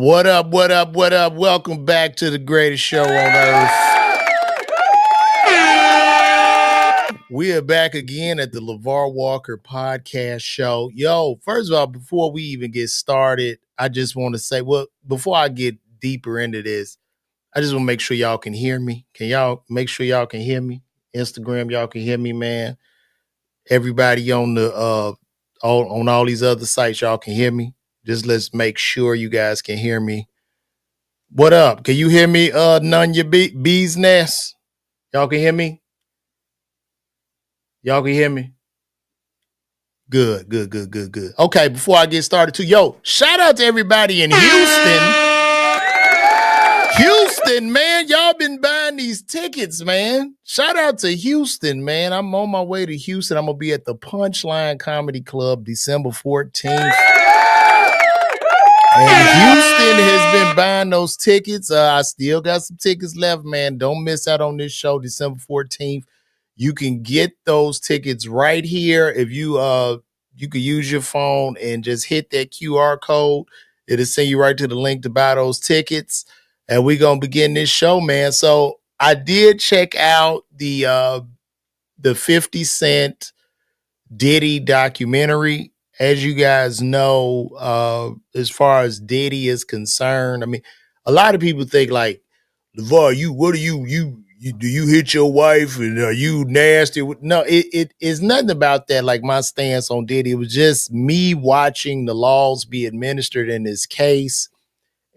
What up, what up, what up? Welcome back to the greatest show on earth. We are back again at the LeVar Walker podcast show. Yo, first of all, before we even get started, I just want to say, before I get deeper into this, I just want to make sure y'all can hear me. Can y'all make sure y'all can hear me? Instagram, y'all can hear me, man. Everybody on the on all these other sites, y'all can hear me. Just let's make sure you guys can hear me. What up? Can you hear me? None your bees nest. Y'all can hear me? Y'all can hear me? Good. Okay, before I get started too, shout out to everybody in Houston. Houston, man, y'all been buying these tickets, man. Shout out to Houston, man. I'm on my way to Houston. I'm going to be at the Punchline Comedy Club December 14th. And Houston has been buying those tickets. I still got some tickets left, man. Don't miss out on this show, December 14th. You can get those tickets right here. If you could use your phone and just hit that QR code. It'll send you right to the link to buy those tickets. And we're gonna begin this show, man. So I did check out the 50 Cent Diddy documentary. As you guys know, as far as Diddy is concerned, I mean, a lot of people think like, LeVar, do you hit your wife and are you nasty? No, it is nothing about that. Like my stance on Diddy, it was just me watching the laws be administered in this case.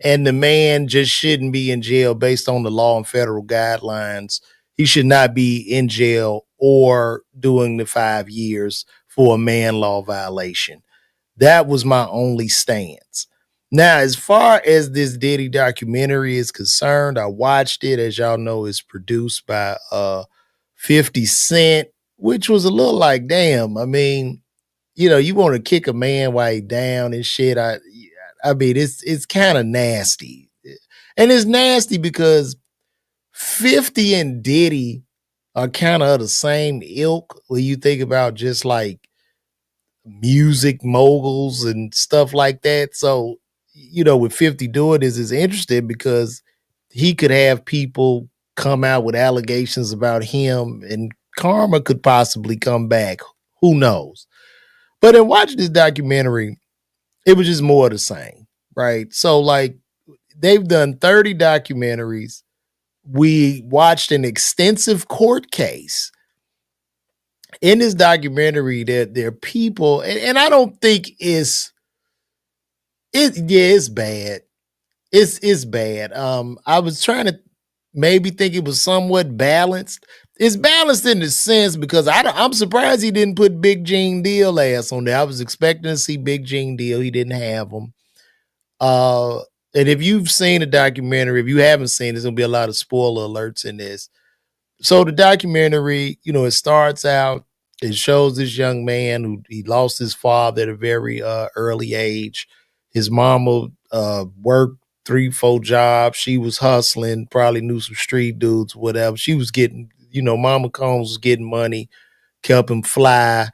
And the man just shouldn't be in jail based on the law and federal guidelines. He should not be in jail or doing the 5 years for a man law violation. That was my only stance. Now, as far as this Diddy documentary is concerned, I watched it. As y'all know, it's produced by 50 Cent, which was a little like, damn, I mean, you want to kick a man while he's down and shit. I mean, it's kind of nasty. And it's nasty because 50 and Diddy are kind of the same ilk when you think about just like music moguls and stuff like that. So, with 50 doing this is interesting because he could have people come out with allegations about him and karma could possibly come back. Who knows? But in watching this documentary, it was just more of the same, right? So, like, they've done 30 documentaries. We watched an extensive court case. In this documentary, there are people, and I don't think it's bad. It's bad. I was trying to maybe think it was somewhat balanced. It's balanced in the sense because I'm surprised he didn't put Big Gene Deal ass on there. I was expecting to see Big Gene Deal. He didn't have him. And if you've seen the documentary, if you haven't seen, there's gonna be a lot of spoiler alerts in this. So the documentary, it starts out, it shows this young man who he lost his father at a very early age. His mama worked 3-4 jobs. She was hustling, probably knew some street dudes, whatever. She was getting, Mama Combs was getting money, kept him fly.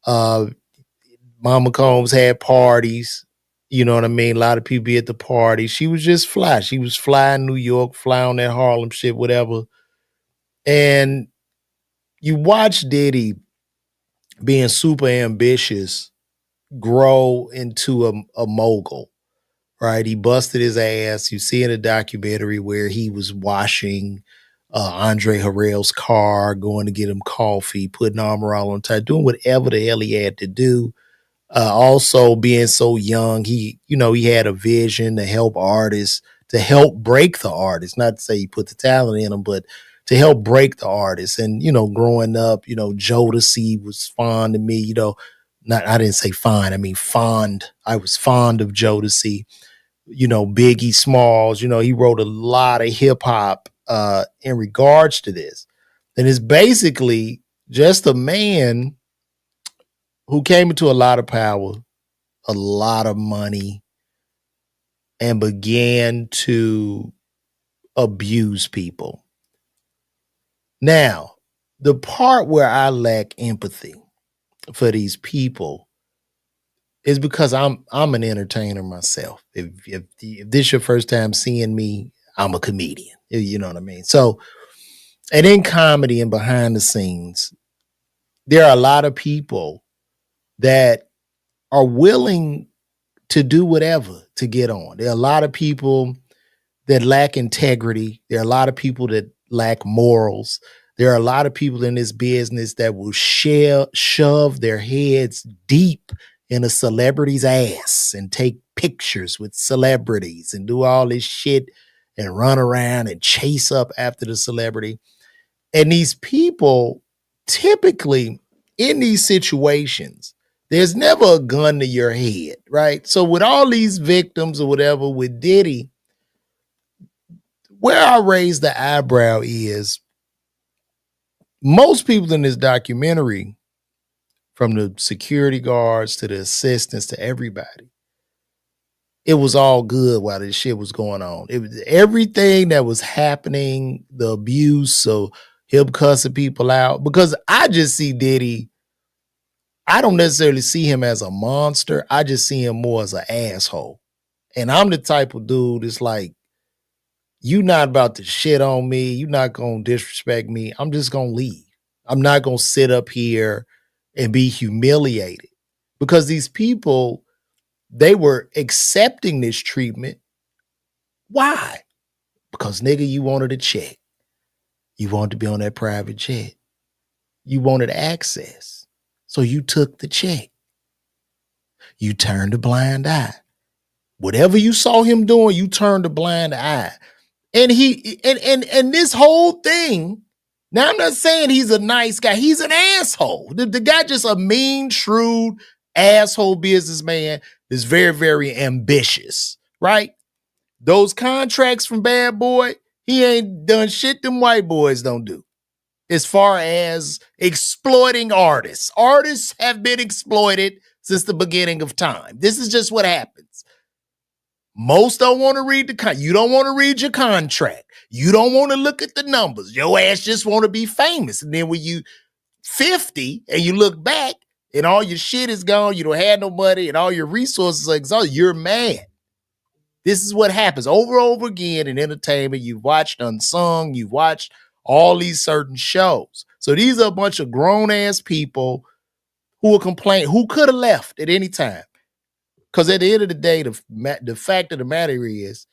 Mama Combs had parties. You know what I mean? A lot of people be at the party. She was just fly. She was fly in New York, fly on that Harlem shit, whatever. And you watch Diddy being super ambitious grow into a mogul, right? He busted his ass. You see in a documentary where he was washing Andre Harrell's car, going to get him coffee, putting Armor All on tight, doing whatever the hell he had to do. Also being so young, he had a vision to help artists, to help break the artists, not to say he put the talent in them, but to help break the artists. And, growing up, Jodeci was fond of me, I didn't say fine, I mean fond. I was fond of Jodeci, Biggie Smalls, he wrote a lot of hip hop in regards to this. And it's basically just a man who came into a lot of power, a lot of money, and began to abuse people. Now, the part where I lack empathy for these people is because I'm an entertainer myself. If this your first time seeing me, I'm a comedian. You know what I mean? So, and in comedy and behind the scenes, there are a lot of people that are willing to do whatever to get on. There are a lot of people that lack integrity. There are a lot of people that lack morals. There are a lot of people in this business that will shove their heads deep in a celebrity's ass and take pictures with celebrities and do all this shit and run around and chase up after the celebrity. And these people typically in these situations, there's never a gun to your head, right? So with all these victims or whatever, with Diddy, where I raise the eyebrow is most people in this documentary, from the security guards to the assistants to everybody, it was all good while this shit was going on. It was everything that was happening, the abuse, so him cussing people out. Because I just see Diddy, I don't necessarily see him as a monster. I just see him more as an asshole. And I'm the type of dude that's like, you not about to shit on me. You not going to disrespect me. I'm just going to leave. I'm not going to sit up here and be humiliated because these people, they were accepting this treatment. Why? Because nigga, you wanted a check. You wanted to be on that private jet. You wanted access. So you took the check. You turned a blind eye. Whatever you saw him doing, you turned a blind eye. And and this whole thing, now I'm not saying he's a nice guy. He's an asshole. The guy just a mean, shrewd, asshole businessman that's very, very ambitious, right? Those contracts from Bad Boy, he ain't done shit them white boys don't do. As far as exploiting artists. Artists have been exploited since the beginning of time. This is just what happens. Most don't want to read you don't want to read your contract. You don't want to look at the numbers. Your ass just want to be famous. And then when you 50 and you look back and all your shit is gone, you don't have no money and all your resources are exhausted, you're mad. This is what happens over and over again in entertainment. You've watched Unsung, you've watched all these certain shows. So these are a bunch of grown-ass people who will complain, who could have left at any time. Because at the end of the day, the fact of the matter is,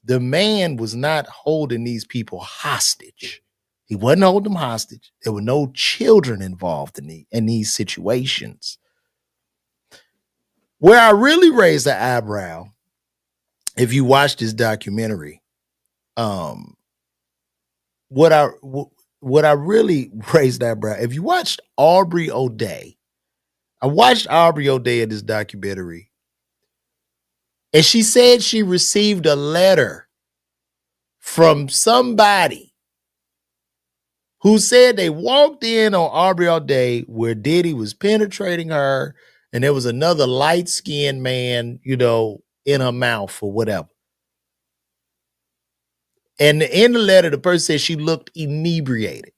the man was not holding these people hostage. He wasn't holding them hostage. There were no children involved in these situations. Where I really raised the eyebrow, if you watch this documentary, what I really raised the eyebrow, if you watched Aubrey O'Day, I watched Aubrey O'Day in this documentary, and she said she received a letter from somebody who said they walked in on Aubrey O'Day where Diddy was penetrating her, and there was another light-skinned man, in her mouth or whatever. And in the letter, the person said she looked inebriated.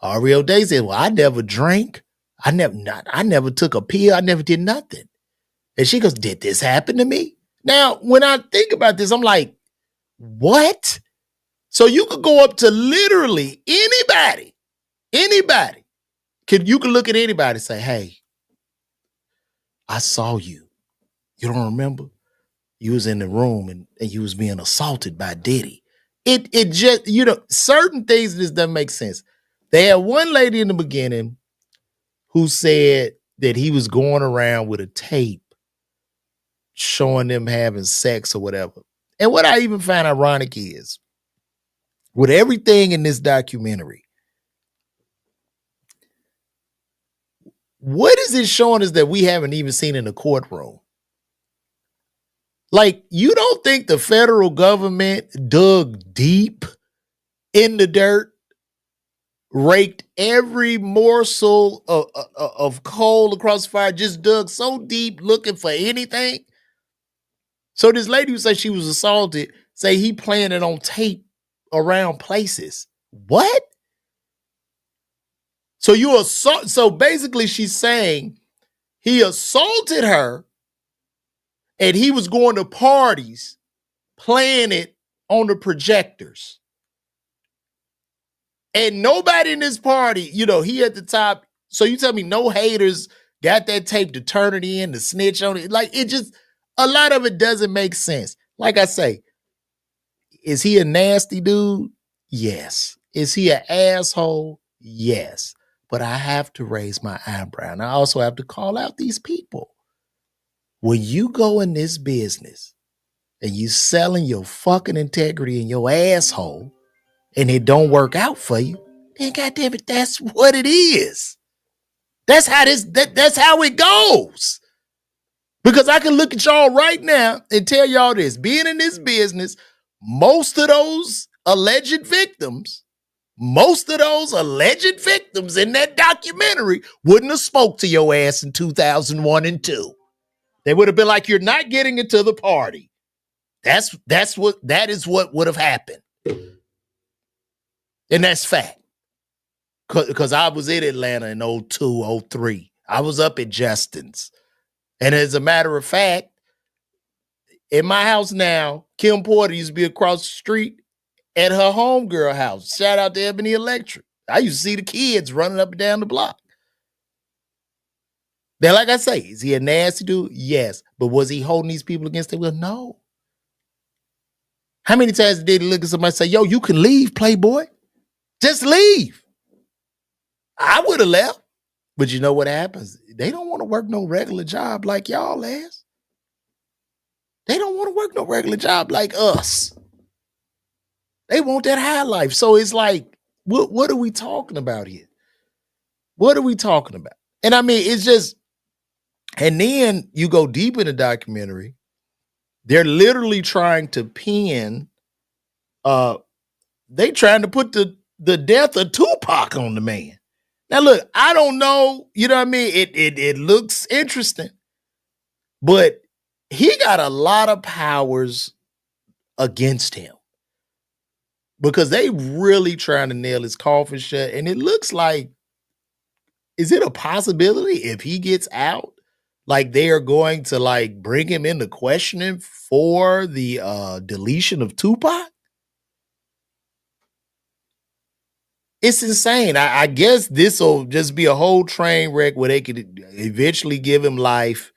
Aubrey O'Day said, well, I never drank. I never took a pill. I never did nothing. And she goes, did this happen to me? Now, when I think about this, I'm like, what? So you could go up to literally anybody. You could look at anybody and say, hey, I saw you. You don't remember? You was in the room and you was being assaulted by Diddy. It just, certain things just doesn't make sense. They had one lady in the beginning who said that he was going around with a tape showing them having sex or whatever. And what I even find ironic is, with everything in this documentary, what is it showing us that we haven't even seen in the courtroom? Like, you don't think the federal government dug deep in the dirt, raked every morsel of coal across the fire, just dug so deep looking for anything? So this lady who said she was assaulted, say he playing it on tape around places. What? So basically she's saying He assaulted her, and he was going to parties playing it on the projectors. And nobody in this party, he at the top. So you tell me no haters got that tape to turn it in, to snitch on it. Like, it just, a lot of it doesn't make sense. Like I say, is he a nasty dude? Yes. Is he an asshole? Yes. But I have to raise my eyebrow. And I also have to call out these people. When you go in this business and you selling your fucking integrity and your asshole, and it don't work out for you, then goddamn it, that's what it is. That's how that's how it goes. Because I can look at y'all right now and tell y'all this. Being in this business, most of those alleged victims in that documentary wouldn't have spoke to your ass in 2001 and 2. They would have been like, you're not getting into the party. That is what would have happened. And that's fact. Because I was in Atlanta in 02, 03. I was up at Justin's. And as a matter of fact, in my house now, Kim Porter used to be across the street at her homegirl house. Shout out to Ebony Electric. I used to see the kids running up and down the block. Now, like I say, is he a nasty dude? Yes. But was he holding these people against their will? No. How many times did he look at somebody and say, yo, you can leave, playboy? Just leave. I would have left. But you know what happens? They don't want to work no regular job like y'all ass. They don't want to work no regular job like us. They want that high life. So it's like, what are we talking about here? What are we talking about? And I mean, it's just, and then you go deep in the documentary, they're literally trying to pin, they trying to put the death of Tupac on the man. Now look, I don't know, you know what I mean? It looks interesting, but he got a lot of powers against him because they really trying to nail his coffin shut. And it looks like, is it a possibility if he gets out, like they are going to like bring him into questioning for the deletion of Tupac? It's insane. I guess this will just be a whole train wreck where they could eventually give him life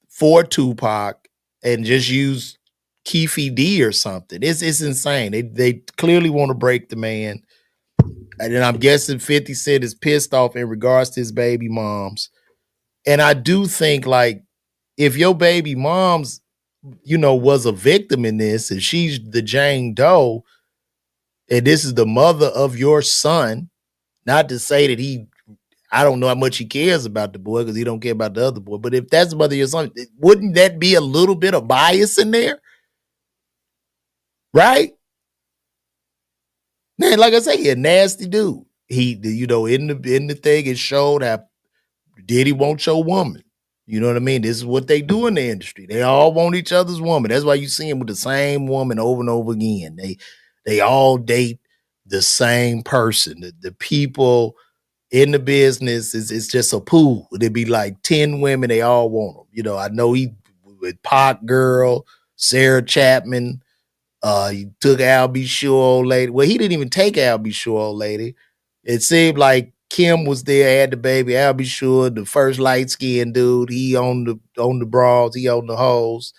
for Tupac and just use Keefe D or something. It's insane. They clearly want to break the man. And then I'm guessing 50 Cent is pissed off in regards to his baby moms. And I do think, like, if your baby mom's, was a victim in this, and she's the Jane Doe, and this is the mother of your son, not to say that I don't know how much he cares about the boy because he don't care about the other boy, but if that's the mother of your son, wouldn't that be a little bit of bias in there? Right? Man, like I say, he a nasty dude. He, in the thing, it showed how Diddy wants your woman. You know what I mean? This is what they do in the industry. They all want each other's woman. That's why you see him with the same woman over and over again. They all date the same person. The people in the business it's just a pool. It'd be like 10 women. They all want him. I know he with Pac girl, Sarah Chapman. He took Al B. Sure old lady. Well, he didn't even take Al B. Sure old lady. It seemed like Kim was there, had the baby. Al B. Sure, the first light skinned dude. He on the bras, he on the hoes.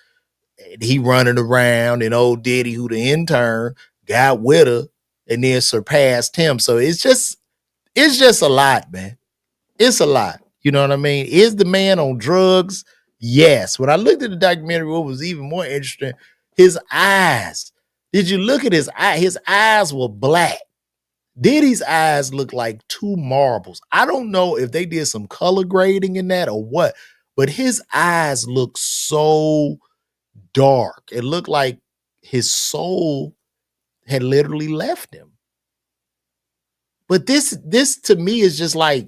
And he running around, and old Diddy, who the intern, got with her and then surpassed him. So it's just a lot, man. It's a lot. You know what I mean? Is the man on drugs? Yes. When I looked at the documentary, what was even more interesting, his eyes. Did you look at his eye? His eyes were black. Diddy's eyes look like two marbles. I don't know if they did some color grading in that or what, but his eyes look so dark. It looked like his soul had literally left him. But this to me is just like,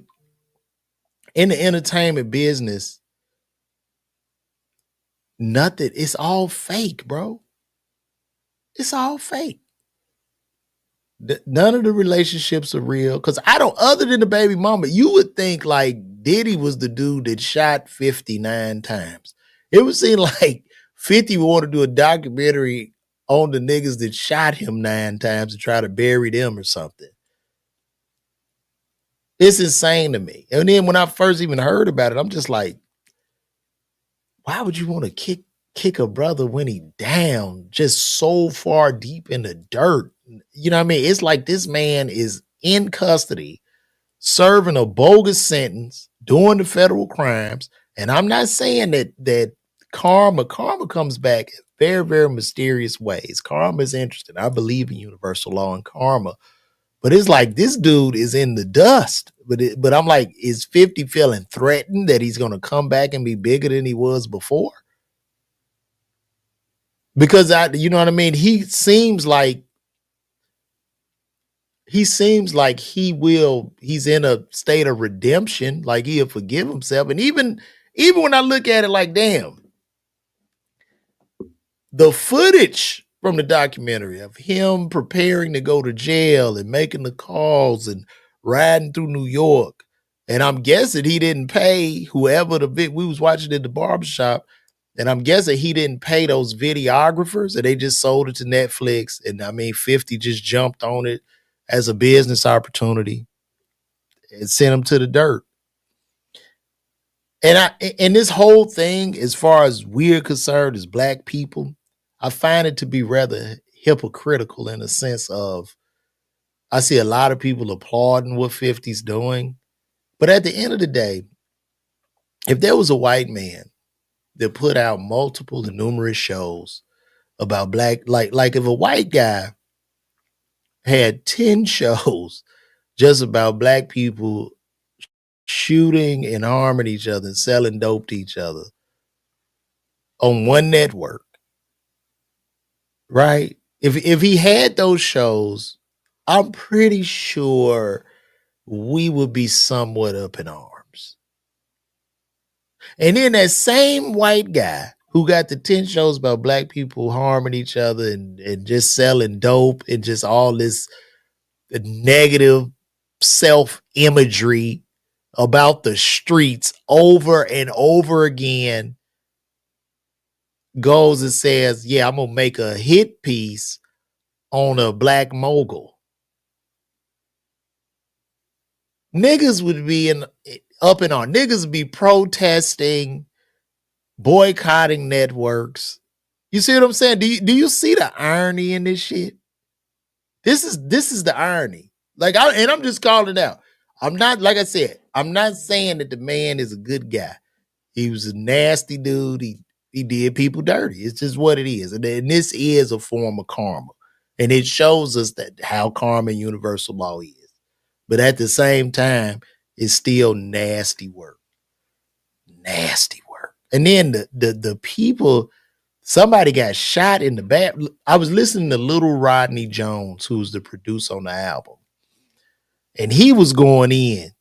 in the entertainment business, nothing. It's all fake, bro. It's all fake. None of the relationships are real. Because other than the baby mama, you would think like Diddy was the dude that shot 59 times. It would seem like 50 wanted to do a documentary on the niggas that shot him 9 times and try to bury them or something. It's insane to me. And then when I first even heard about it, I'm just like, why would you want to kick a brother when he down just so far deep in the dirt? You know what I mean? It's like this man is in custody, serving a bogus sentence, doing the federal crimes. And I'm not saying that karma comes back in very, very mysterious ways. Karma is interesting. I believe in universal law and karma. But it's like this dude is in the dust. But I'm like, is 50 feeling threatened that he's going to come back and be bigger than he was before? Because you know what I mean? He seems like he's in a state of redemption, like he'll forgive himself. And even when I look at it like, damn, the footage from the documentary of him preparing to go to jail and making the calls and riding through New York. And I'm guessing he didn't pay whoever we was watching at the barbershop. And I'm guessing he didn't pay those videographers and they just sold it to Netflix. And I mean, 50 just jumped on it as a business opportunity and sent him to the dirt. And this whole thing, as far as we're concerned as Black people, I find it to be rather hypocritical in a sense of I see a lot of people applauding what 50's doing. But at the end of the day, if there was a white man that put out multiple and numerous shows about Black, like if a white guy had 10 shows just about Black people shooting and harming each other and selling dope to each other on one network, right? If he had those shows, I'm pretty sure we would be somewhat up in arms. And then that same white guy who got the 10 shows about Black people harming each other and just selling dope and just all this negative self-imagery about the streets over and over again goes and says, yeah, I'm going to make a hit piece on a Black mogul. Niggas would be up and on. Niggas would be protesting, boycotting networks. You see what I'm saying? Do you see the irony in this shit? This is the irony. I'm just calling it out. I'm not, like I said, I'm not saying that the man is a good guy. He was a nasty dude. He did people dirty. It's just what it is. And this is a form of karma. And it shows us that how karma and universal law is. But at the same time, it's still nasty work. Nasty work. And then the people, somebody got shot in the back. I was listening to Little Rodney Jones, who's the producer on the album. And he was going in.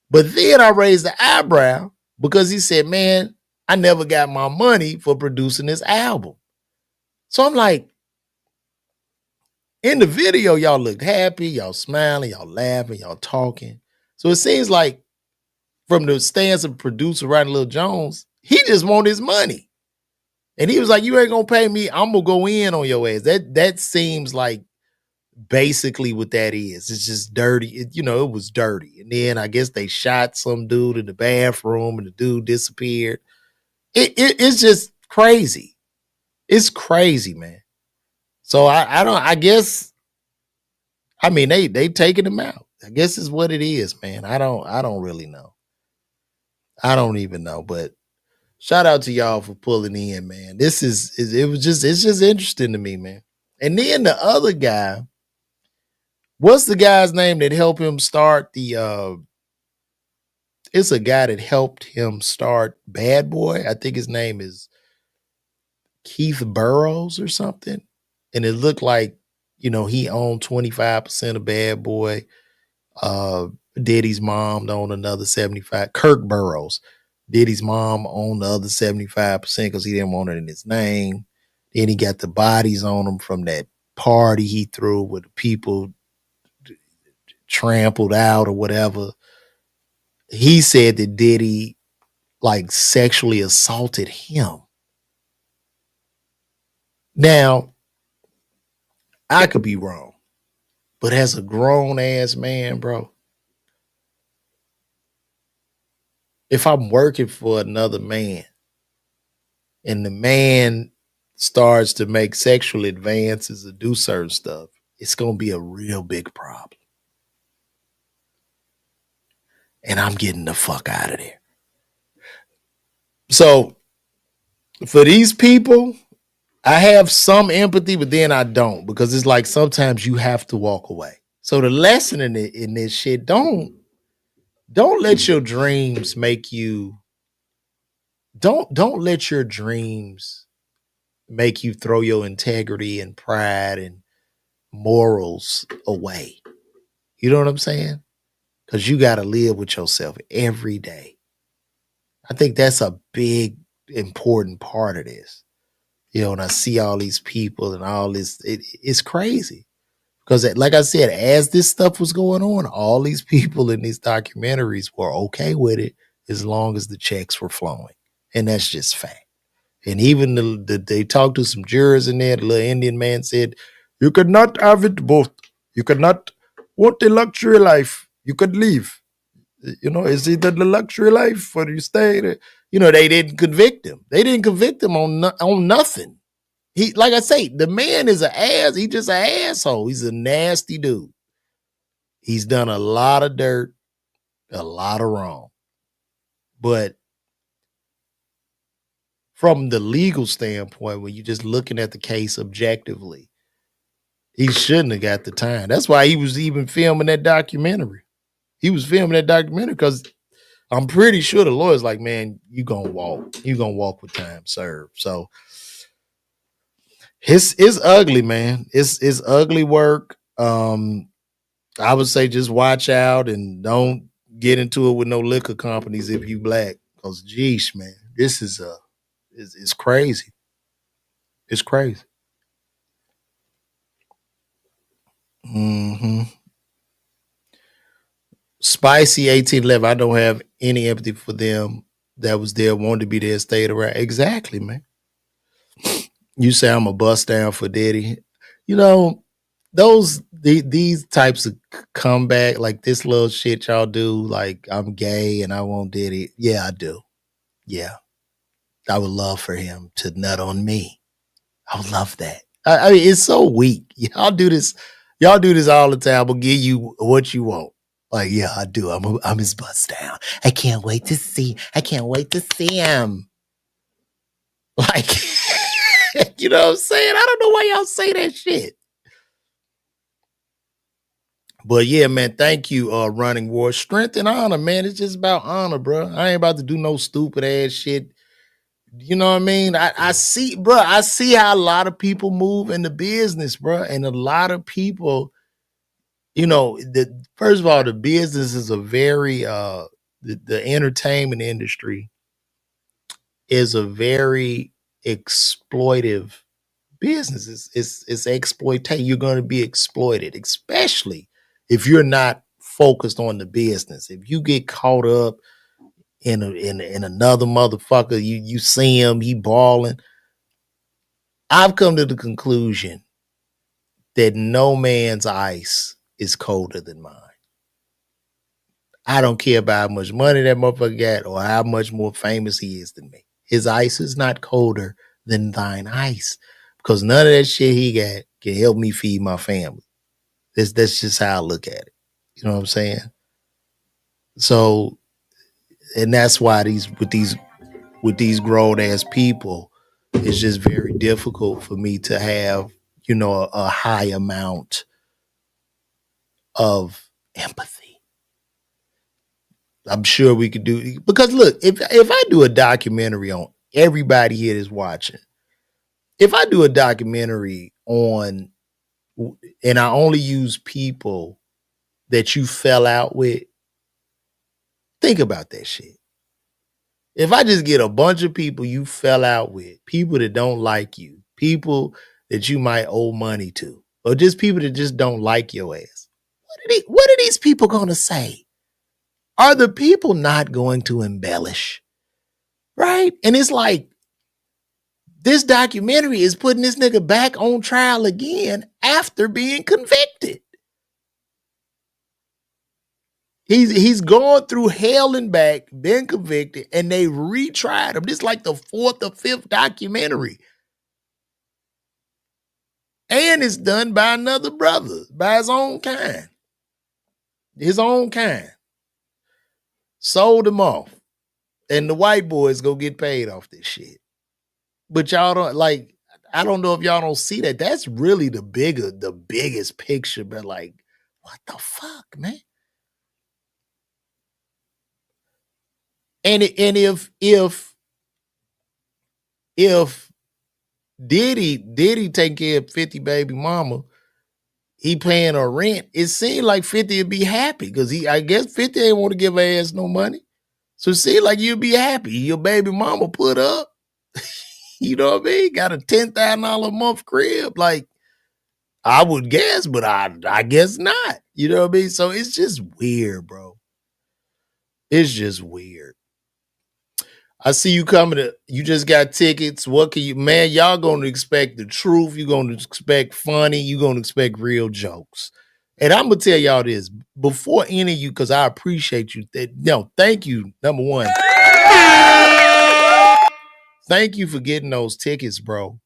But then I raised the eyebrow because he said, man, I never got my money for producing this album. So I'm like, in the video, y'all looked happy, y'all smiling, y'all laughing, y'all talking. So it seems like from the stance of producer Rodney Lil Jones, he just want his money. And he was like, you ain't gonna pay me, I'm gonna go in on your ass. That seems like basically what that is. It's just dirty. It was dirty. And then I guess they shot some dude in the bathroom and the dude disappeared. It's just crazy. It's crazy, man. So I guess, I mean, they taking him out. I guess is what it is, man. I don't really know. I don't even know, but shout out to y'all for pulling in, man. It's just interesting to me, man. And then the other guy, what's the guy's name that helped him start it's a guy that helped him start Bad Boy. I think his name is Keith Burrows or something. And it looked like, he owned 25% of Bad Boy. Diddy's mom owned another 75. Kirk Burrows. Diddy's mom owned the other 75% because he didn't want it in his name. Then he got the bodies on him from that party he threw where the people trampled out or whatever. he said that Diddy like sexually assaulted him. Now, I could be wrong, but as a grown ass man, bro, if I'm working for another man and the man starts to make sexual advances or do certain stuff, it's going to be a real big problem. And I'm getting the fuck out of there. So for these people, I have some empathy, but then I don't, because it's like sometimes you have to walk away. So the lesson in this shit, don't let your dreams make you don't let your dreams make you throw your integrity and pride and morals away. You know what I'm saying? Because you got to live with yourself every day. I think that's a big, important part of this. You know, when I see all these people and all this, it's crazy. Because, like I said, as this stuff was going on, all these people in these documentaries were okay with it as long as the checks were flowing. And that's just fact. And even they talked to some jurors in there. The little Indian man said, "You could not have it both. You could not want the luxury life. You could leave. You know, it's either the luxury life or you stay there." You know, they didn't convict him. They didn't convict him on nothing. He, like I say, the man is an ass. He's just an asshole. He's a nasty dude. He's done a lot of dirt, a lot of wrong. But from the legal standpoint, when you're just looking at the case objectively, he shouldn't have got the time. That's why he was even filming that documentary. He was filming that documentary because I'm pretty sure the lawyer's like, man, you gonna walk. You gonna walk with time served. So it's ugly, man. It's ugly work. I would say just watch out and don't get into it with no liquor companies if you black. Cause geesh, man, this is it's crazy. It's crazy. Mm-hmm. Spicy 1811. I don't have any empathy for them that was there, wanted to be there, stayed around. Exactly, man. You say I'm a bust down for Diddy. You know, these types of comeback, like this little shit y'all do, like I'm gay and I want Diddy. Yeah, I do. Yeah. I would love for him to nut on me. I would love that. I mean, it's so weak. Y'all do this. Y'all do this all the time. I'll give you what you want. Like, yeah, I do. I'm his bust down. I can't wait to see. I can't wait to see him. Like, you know what I'm saying? I don't know why y'all say that shit. But yeah, man, thank you, Running War. Strength and honor, man. It's just about honor, bro. I ain't about to do no stupid ass shit. You know what I mean? I see, bro. I see how a lot of people move in the business, bro, and a lot of people, you know, the first of all, the business is a very the entertainment industry is a very exploitive business. It's exploitation. You're going to be exploited, especially if you're not focused on the business. If you get caught up in another motherfucker, you see him, he balling. I've come to the conclusion that no man's ice is colder than mine. I don't care about how much money that motherfucker got or how much more famous he is than me. His ice is not colder than thine ice because none of that shit he got can help me feed my family. That's just how I look at it. You know what I'm saying? So, and that's why these grown ass people, it's just very difficult for me to have, you know, a high amount of empathy. I'm sure we could do, because look, if I do a documentary on everybody here that's watching, if I do a documentary on, and I only use people that you fell out with, think about that shit. If I just get a bunch of people you fell out with, people that don't like you, people that you might owe money to, or just people that just don't like your ass, what are these people gonna say? Are the people not going to embellish? Right? And it's like, this documentary is putting this nigga back on trial again after being convicted. He's gone through hell and back, been convicted, and they retried him. This is like the 4th or 5th documentary. And it's done by another brother, by his own kind. His own kind. Sold him off. And the white boys go get paid off this shit. But y'all don't, like, I don't know if y'all don't see that. That's really the biggest picture, but like, what the fuck, man? And if Diddy taking care of 50 baby mama, he paying her rent, it seemed like 50 would be happy because I guess 50 ain't want to give her ass no money. So it seemed like you'd be happy. Your baby mama put up, you know what I mean? Got a $10,000 a month crib. Like, I would guess, but I guess not. You know what I mean? So it's just weird, bro. It's just weird. I see you coming you just got tickets. What can you, man? Y'all gonna expect the truth. You're gonna expect funny. You're gonna expect real jokes. And I'm gonna tell y'all this before any of you, because I appreciate you. Thank you. Number one, thank you for getting those tickets, bro.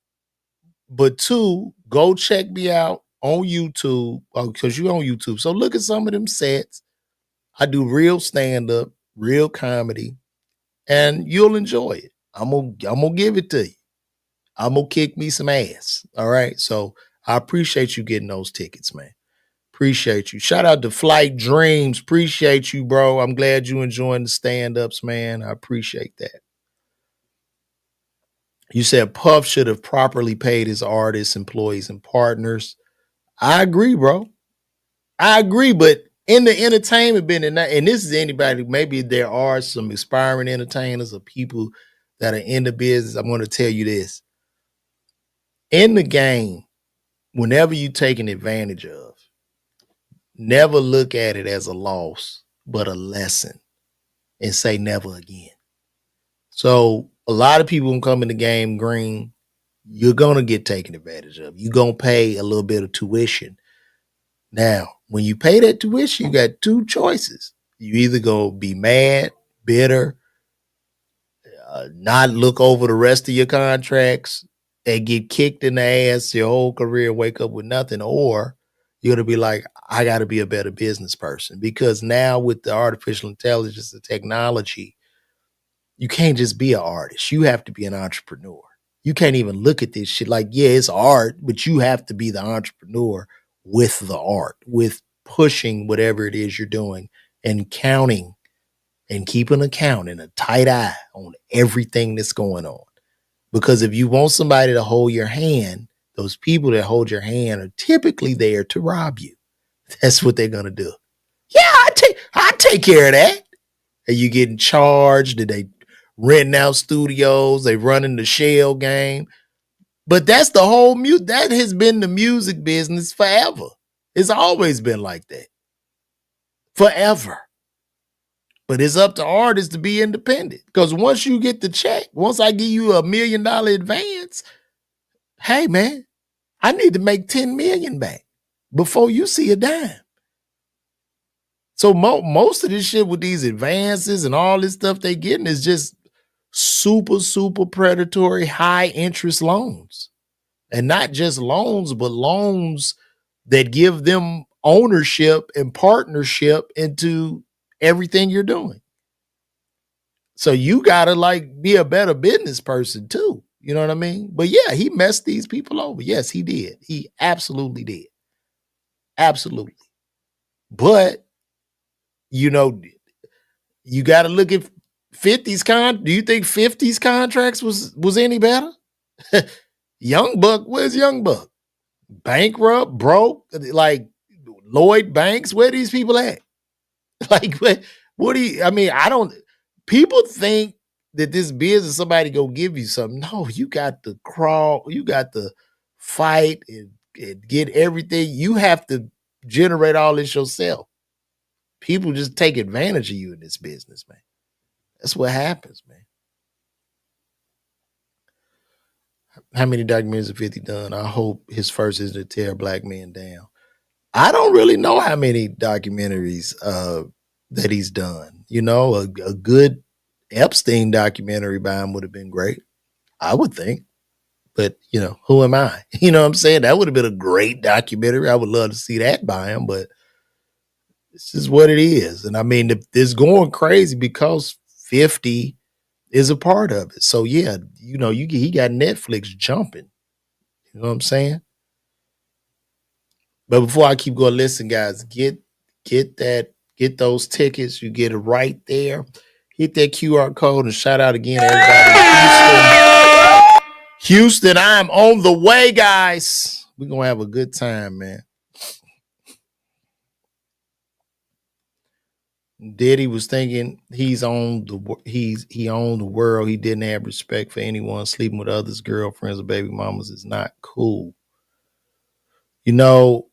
But 2, go check me out on YouTube, because you on YouTube. So look at some of them sets. I do real stand-up, real comedy, and you'll enjoy it. I'm gonna give it to you. I'm gonna kick me some ass. All right. So I appreciate you getting those tickets, man. Appreciate you. Shout out to Flight Dreams. Appreciate you, bro. I'm glad you enjoying the stand-ups, man. I appreciate that. You said Puff should have properly paid his artists, employees, and partners. I agree, bro. I agree, but in the entertainment business, and this is anybody, maybe there are some aspiring entertainers or people that are in the business. I'm going to tell you this. In the game, whenever you taken advantage of, never look at it as a loss, but a lesson, and say never again. So a lot of people who come in the game green, you're going to get taken advantage of. You're going to pay a little bit of tuition. Now, when you pay that tuition, you got 2 choices. You either go be mad, bitter, not look over the rest of your contracts and get kicked in the ass your whole career, wake up with nothing, or you're going to be like, I got to be a better business person. Because now with the artificial intelligence and technology, you can't just be an artist. You have to be an entrepreneur. You can't even look at this shit like, yeah, it's art, but you have to be the entrepreneur with the art, with pushing whatever it is you're doing and counting and keep an account and a tight eye on everything that's going on. Because if you want somebody to hold your hand, those people that hold your hand are typically there to rob you. That's what they're going to do. Yeah, I take care of that. And you getting charged, and they renting out studios, they running the shell game. But that's the whole that has been the music business forever. It's always been like that. Forever. But it's up to artists to be independent. Because once you get the check, once I give you $1 million advance, hey man, I need to make 10 million back before you see a dime. So most of this shit with these advances and all this stuff they getting is just super, super predatory, high interest loans. And not just loans, but loans that give them ownership and partnership into everything you're doing. So you gotta like be a better business person too. You know what I mean? But yeah, he messed these people over. Yes, he did. He absolutely did. Absolutely. But you know, you got to look at 50's do you think 50's contracts was any better? Young Buck, where's Young Buck? Bankrupt, broke, like Lloyd Banks, where these people at? Like what do you, I mean, I don't, people think that this business somebody go give you something. No, you got to crawl, you got to fight and get everything. You have to generate all this yourself. people just take advantage of you in this business, man. That's what happens, man. How many documentaries have 50 done? I hope his first is to tear black men down. I don't really know how many documentaries that he's done. You know, a good Epstein documentary by him would have been great, I would think. But, you know, who am I? You know what I'm saying? That would have been a great documentary. I would love to see that by him, but this is what it is. And I mean, it's going crazy because 50 is a part of it. So, yeah, you know, he got Netflix jumping. You know what I'm saying? But before I keep going, listen, guys, get those tickets. You get it right there. Hit that QR code and shout out again to everybody in Houston. Houston, I am on the way, guys. We're gonna have a good time, man. Diddy was thinking he owned the world. He didn't have respect for anyone. Sleeping with others, girlfriends, or baby mamas is not cool. You know,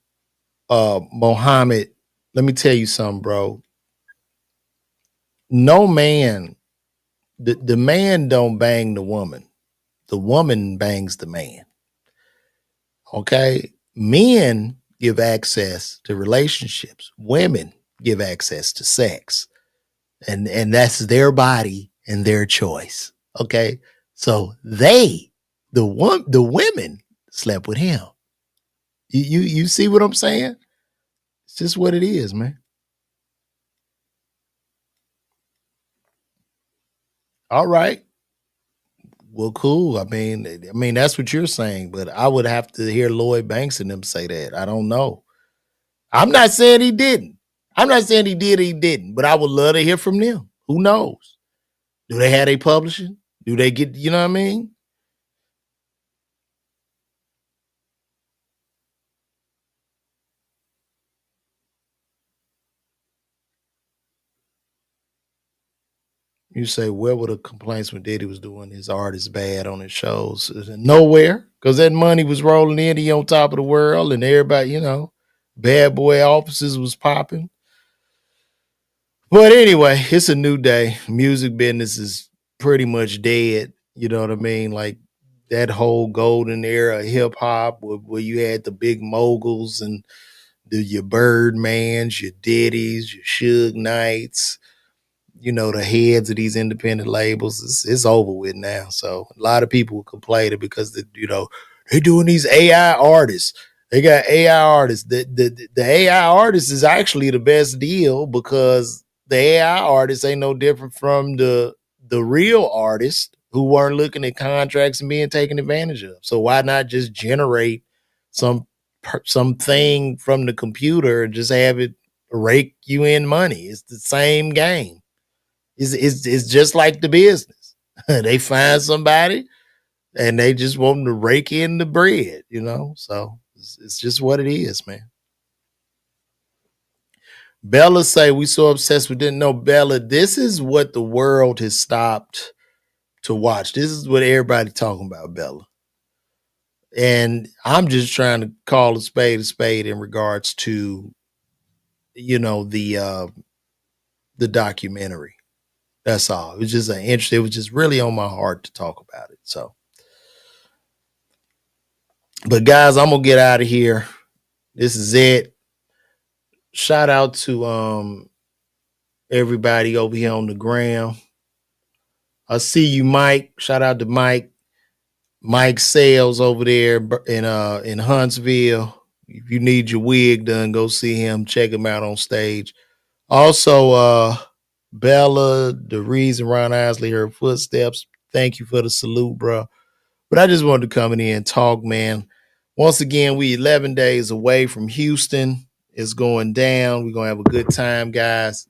Mohammed, let me tell you something, bro. No man, the man don't bang the woman. The woman bangs the man. Okay? Men give access to relationships. Women give access to sex. And that's their body and their choice. Okay? So the women slept with him. You see what I'm saying? It's just what it is, man. All right. Well, cool. I mean that's what you're saying, but I would have to hear Lloyd Banks and them say that. I don't know. I'm not saying he didn't. I'm not saying he did or he didn't, but I would love to hear from them. Who knows? Do they have a publishing? Do they get, you know what I mean? You say, where were the complaints when Diddy was doing his art is bad on his shows? Nowhere, because that money was rolling in. He on top of the world, and everybody, you know, bad boy offices was popping. But anyway, it's a new day. Music business is pretty much dead. You know what I mean? Like that whole golden era of hip hop where you had the big moguls and your Birdmans, your Diddies, your Suge Knights, you know, the heads of these independent labels. It's over with now. So a lot of people complain because they're doing these AI artists. They got AI artists. The AI artist is actually the best deal because the AI artists ain't no different from the real artists who weren't looking at contracts and being taken advantage of. So why not just generate some something from the computer and just have it rake you in money? It's the same game. It's just like the business. They find somebody and they just want them to rake in the bread, you know? So it's just what it is, man. Bella say we so obsessed we didn't know. Bella, this is what the world has stopped to watch. This is what everybody talking about, Bella. And I'm just trying to call a spade in regards to, you know, the documentary. That's all. It was just an interest. It was just really on my heart to talk about it. So, but guys, I'm gonna get out of here. This is it. Shout out to everybody over here on the gram. I see you, Mike. Shout out to Mike. Mike Sales over there in Huntsville. If you need your wig done, go see him. Check him out on stage. Also, Bella, the reason Ron Isley, her footsteps. Thank you for the salute, bro. But I just wanted to come in here and talk, man. Once again, we 11 days away from Houston. It's going down. We're gonna have a good time, guys.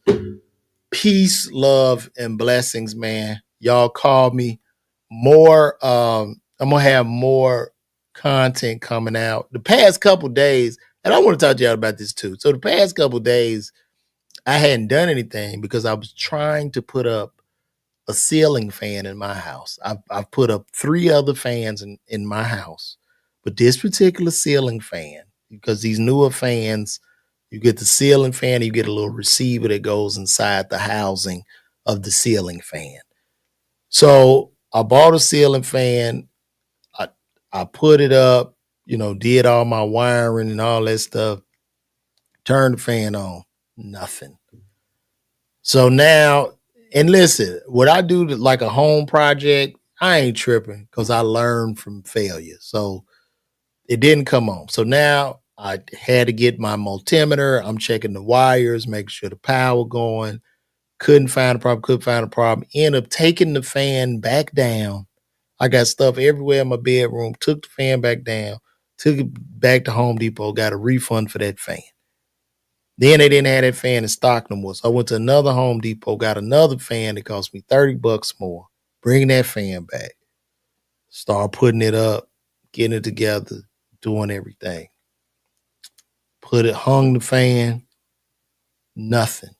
Peace, love, and blessings, man. Y'all call me. More. I'm gonna have more content coming out. The past couple days, and I want to talk to y'all about this too. So the past couple days, I hadn't done anything because I was trying to put up a ceiling fan in my house. I've put up 3 other fans in my house, but this particular ceiling fan, because these newer fans You get the ceiling fan, you get a little receiver that goes inside the housing of the ceiling fan. So I bought a ceiling fan. I I put it up, did all my wiring and all that stuff. Turned the fan on, nothing. So now, and listen, what I do to like a home project, I ain't tripping because I learned from failure. So it didn't come on. So now I had to get my multimeter. I'm checking the wires, making sure the power going. Couldn't find a problem, couldn't find a problem. End up taking the fan back down. I got stuff everywhere in my bedroom, took the fan back down, took it back to Home Depot, got a refund for that fan. Then they didn't have that fan in stock no more. So I went to another Home Depot, got another fan that cost me $30 more. Bring that fan back. Start putting it up, getting it together, doing everything. Hung the fan, nothing.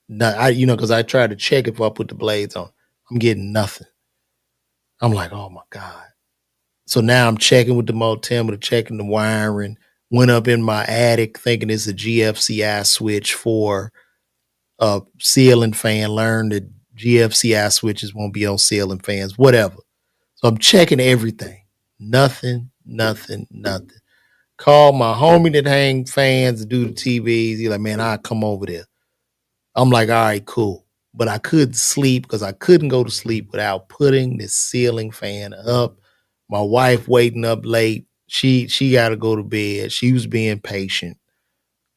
Because I tried to check if I put the blades on. I'm getting nothing. I'm like, oh my God. So now I'm checking with the multimeter, checking the wiring. Went up in my attic thinking it's a GFCI switch for a ceiling fan. Learned that GFCI switches won't be on ceiling fans, whatever. So I'm checking everything. Nothing. Call my homie that hang fans to do the TVs. He's like, man, I'll come over there. I'm like, all right, cool. But I couldn't sleep because I couldn't go to sleep without putting this ceiling fan up. My wife waiting up late. She got to go to bed. She was being patient.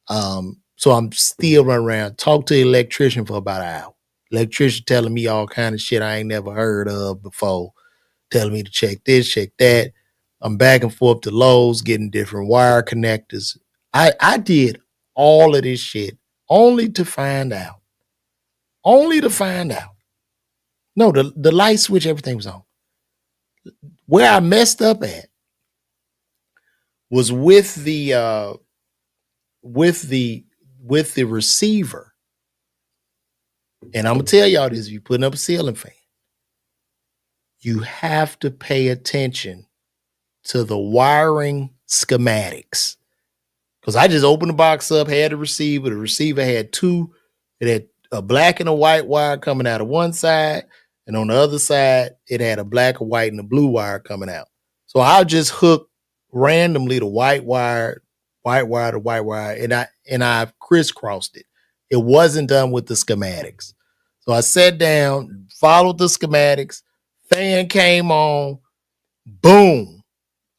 So I'm still running around. Talk to the electrician for about an hour. Electrician telling me all kind of shit I ain't never heard of before. Telling me to check this, check that. I'm back and forth to Lowe's, getting different wire connectors. I did all of this shit only to find out. No, the light switch, everything was on. Where I messed up at was with the receiver. And I'm gonna tell y'all this: if you're putting up a ceiling fan, you have to pay attention to the wiring schematics. Because I just opened the box up, had the receiver. The receiver had two. It had a black and a white wire coming out of one side, and on the other side, it had a black, a white, and a blue wire coming out. So I just hooked randomly the white wire to white wire, and I crisscrossed it. It wasn't done with the schematics. So I sat down, followed the schematics, fan came on, boom,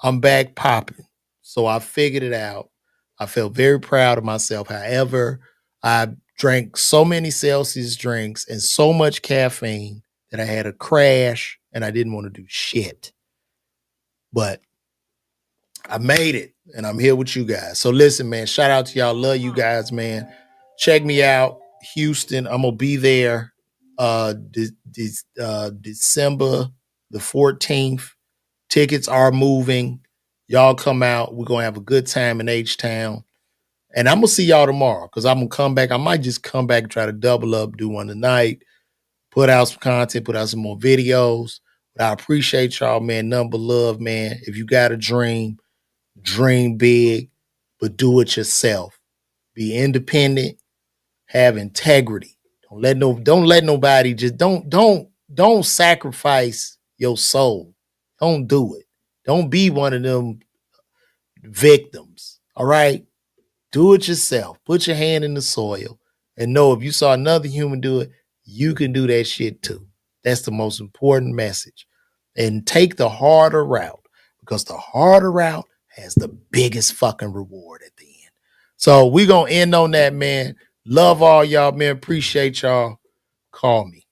I'm back popping. So I figured it out. I felt very proud of myself. However, I drank so many Celsius drinks and so much caffeine that I had a crash and I didn't want to do shit. But I made it and I'm here with you guys. So listen, man, shout out to y'all. Love you guys, man. Check me out, Houston. I'm going to be there December the 14th. Tickets are moving. Y'all come out. We're going to have a good time in H-Town. And I'm going to see y'all tomorrow because I'm going to come back. I might just come back and try to double up, do one tonight, put out some content, put out some more videos. But I appreciate y'all, man. Number love, man. If you got a dream big, but do it yourself. Be independent, have integrity. Don't let nobody just don't sacrifice your soul. Don't do it. Don't be one of them victims. All right? Do it yourself. Put your hand in the soil and know if you saw another human do it, you can do that shit too. That's the most important message. And take the harder route because the harder route has the biggest fucking reward at the end. So we're going to end on that, man. Love all y'all, man. Appreciate y'all. Call me.